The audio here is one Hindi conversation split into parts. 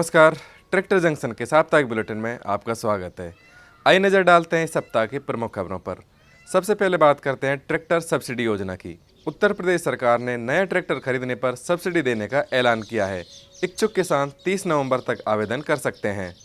नमस्कार। ट्रैक्टर जंक्शन के साप्ताहिक बुलेटिन में आपका स्वागत है। आइए नज़र डालते हैं सप्ताह की प्रमुख खबरों पर। सबसे पहले बात करते हैं ट्रैक्टर सब्सिडी योजना की। उत्तर प्रदेश सरकार ने नया ट्रैक्टर खरीदने पर सब्सिडी देने का ऐलान किया है। इच्छुक किसान 30 नवंबर तक आवेदन कर सकते हैं।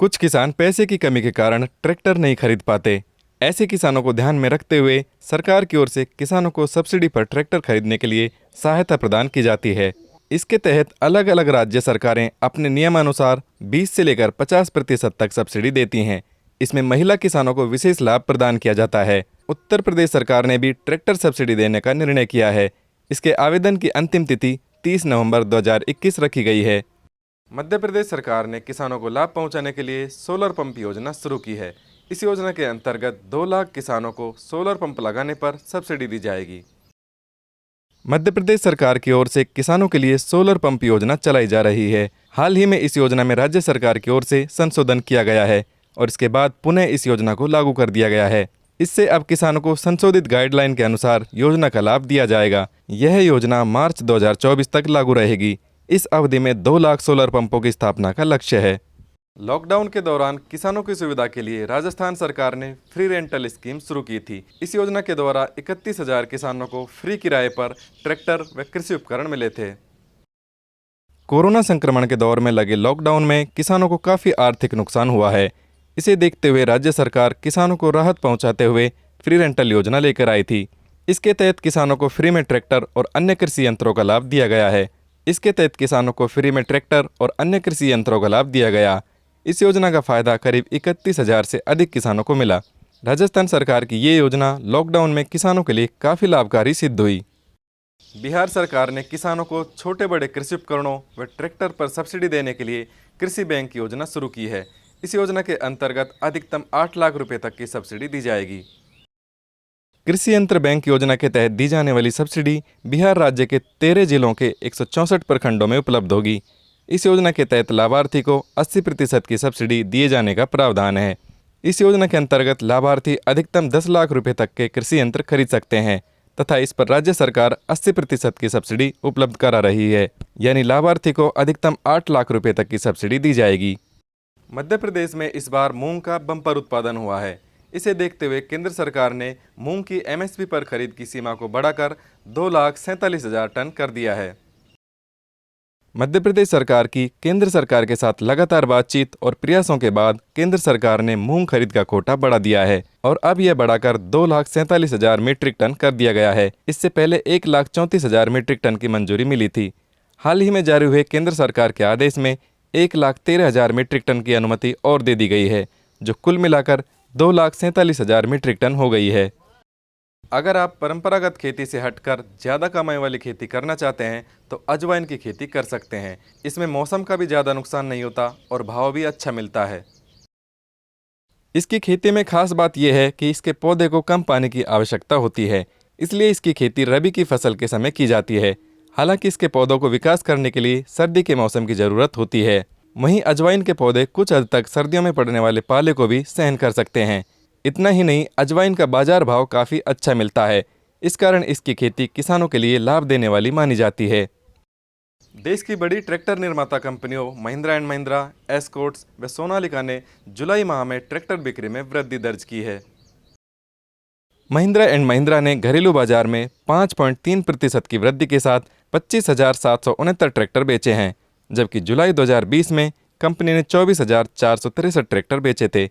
कुछ किसान पैसे की कमी के कारण ट्रैक्टर नहीं खरीद पाते। ऐसे किसानों को ध्यान में रखते हुए सरकार की ओर से किसानों को सब्सिडी पर ट्रैक्टर खरीदने के लिए सहायता प्रदान की जाती है। इसके तहत अलग अलग राज्य सरकारें अपने नियमानुसार 20 से लेकर 50% तक सब्सिडी देती हैं। इसमें महिला किसानों को विशेष लाभ प्रदान किया जाता है। उत्तर प्रदेश सरकार ने भी ट्रैक्टर सब्सिडी देने का निर्णय किया है। इसके आवेदन की अंतिम तिथि 30 नवंबर 2021 रखी गई है। मध्य प्रदेश सरकार ने किसानों को लाभ पहुंचाने के लिए सोलर पंप योजना शुरू की है। इस योजना के अंतर्गत 2 लाख किसानों को सोलर पंप लगाने पर सब्सिडी दी जाएगी। मध्य प्रदेश सरकार की ओर से किसानों के लिए सोलर पंप योजना चलाई जा रही है। हाल ही में इस योजना में राज्य सरकार की ओर से संशोधन किया गया है और इसके बाद पुनः इस योजना को लागू कर दिया गया है। इससे अब किसानों को संशोधित गाइडलाइन के अनुसार योजना का लाभ दिया जाएगा। यह योजना मार्च 2024 तक लागू रहेगी। इस अवधि में 2 लाख सोलर पंपों की स्थापना का लक्ष्य है। लॉकडाउन के दौरान किसानों की सुविधा के लिए राजस्थान सरकार ने फ्री रेंटल स्कीम शुरू की थी। इस योजना के द्वारा 31,000 किसानों को फ्री किराए पर ट्रैक्टर व कृषि उपकरण मिले थे। कोरोना संक्रमण के दौर में लगे लॉकडाउन में किसानों को काफ़ी आर्थिक नुकसान हुआ है। इसे देखते हुए राज्य सरकार किसानों को राहत पहुंचाते हुए फ्री रेंटल योजना लेकर आई थी। इसके तहत किसानों को फ्री में ट्रैक्टर और अन्य कृषि यंत्रों का लाभ दिया गया है। इस योजना का फायदा करीब 31,000 से अधिक किसानों को मिला। राजस्थान सरकार की ये योजना लॉकडाउन में किसानों के लिए काफ़ी लाभकारी सिद्ध हुई। बिहार सरकार ने किसानों को छोटे बड़े कृषि उपकरणों व ट्रैक्टर पर सब्सिडी देने के लिए कृषि बैंक योजना शुरू की है। इस योजना के अंतर्गत अधिकतम 8 लाख रुपए तक की सब्सिडी दी जाएगी। कृषि यंत्र बैंक योजना के तहत दी जाने वाली सब्सिडी बिहार राज्य के 13 जिलों के 164 प्रखंडों में उपलब्ध होगी। इस योजना के तहत लाभार्थी को 80% की सब्सिडी दिए जाने का प्रावधान है। इस योजना के अंतर्गत लाभार्थी अधिकतम 10 लाख रुपए तक के कृषि यंत्र खरीद सकते हैं तथा इस पर राज्य सरकार 80% की सब्सिडी उपलब्ध करा रही है। यानी लाभार्थी को अधिकतम 8 लाख रुपए तक की सब्सिडी दी जाएगी। मध्य प्रदेश में इस बार मूंग का बम्पर उत्पादन हुआ है। इसे देखते हुए केंद्र सरकार ने मूंग की MSP पर खरीद की सीमा को बढ़ाकर 2,47,000 टन कर दिया है। मध्य प्रदेश सरकार की केंद्र सरकार के साथ लगातार बातचीत और प्रयासों के बाद केंद्र सरकार ने मूंग खरीद का कोटा बढ़ा दिया है और अब यह बढ़ाकर 2,47,000 मीट्रिक टन कर दिया गया है। इससे पहले 1,34,000 मीट्रिक टन की मंजूरी मिली थी। हाल ही में जारी हुए केंद्र सरकार के आदेश में 1,13,000 मीट्रिक टन की अनुमति और दे दी गई है, जो कुल मिलाकर 2,47,000 मीट्रिक टन हो गई है। अगर आप परंपरागत खेती से हटकर ज़्यादा कमाई वाली खेती करना चाहते हैं तो अजवाइन की खेती कर सकते हैं। इसमें मौसम का भी ज़्यादा नुकसान नहीं होता और भाव भी अच्छा मिलता है। इसकी खेती में खास बात यह है कि इसके पौधे को कम पानी की आवश्यकता होती है, इसलिए इसकी खेती रबी की फसल के समय की जाती है। हालांकि इसके पौधों को विकास करने के लिए सर्दी के मौसम की ज़रूरत होती है। वहीं अजवाइन के पौधे कुछ हद तक सर्दियों में पड़ने वाले पाले को भी सहन कर सकते हैं। इतना ही नहीं, अजवाइन का बाजार भाव काफ़ी अच्छा मिलता है। इस कारण इसकी खेती किसानों के लिए लाभ देने वाली मानी जाती है। देश की बड़ी ट्रैक्टर निर्माता कंपनियों महिंद्रा एंड महिंद्रा, एस्कॉर्ट्स व सोनालिका ने जुलाई माह में ट्रैक्टर बिक्री में वृद्धि दर्ज की है। महिंद्रा एंड महिंद्रा ने घरेलू बाजार में 5.3% की वृद्धि के साथ 25,769 ट्रैक्टर बेचे हैं, जबकि जुलाई 2020 में कंपनी ने 24,463 ट्रैक्टर बेचे थे।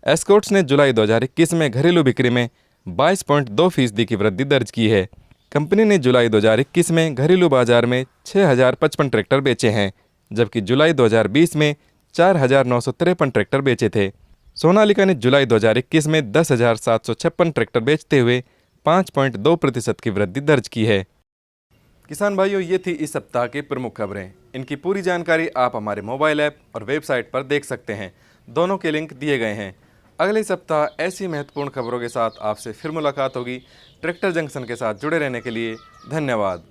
एस्कॉर्ट्स ने जुलाई 2021 में घरेलू बिक्री में 22.2% की वृद्धि दर्ज की है। कंपनी ने जुलाई 2021 में घरेलू बाजार में 6,055 ट्रैक्टर बेचे हैं, जबकि जुलाई 2020 में 4,953 ट्रैक्टर बेचे थे। सोनालिका ने जुलाई 2021 में 10,756 ट्रैक्टर बेचते हुए 5.2% की वृद्धि दर्ज की है। किसान भाइयों, ये थी इस सप्ताह की प्रमुख खबरें। इनकी पूरी जानकारी आप हमारे मोबाइल ऐप और वेबसाइट पर देख सकते हैं। दोनों के लिंक दिए गए हैं। अगले सप्ताह ऐसी महत्वपूर्ण खबरों के साथ आपसे फिर मुलाकात होगी। ट्रैक्टर जंक्शन के साथ जुड़े रहने के लिए धन्यवाद।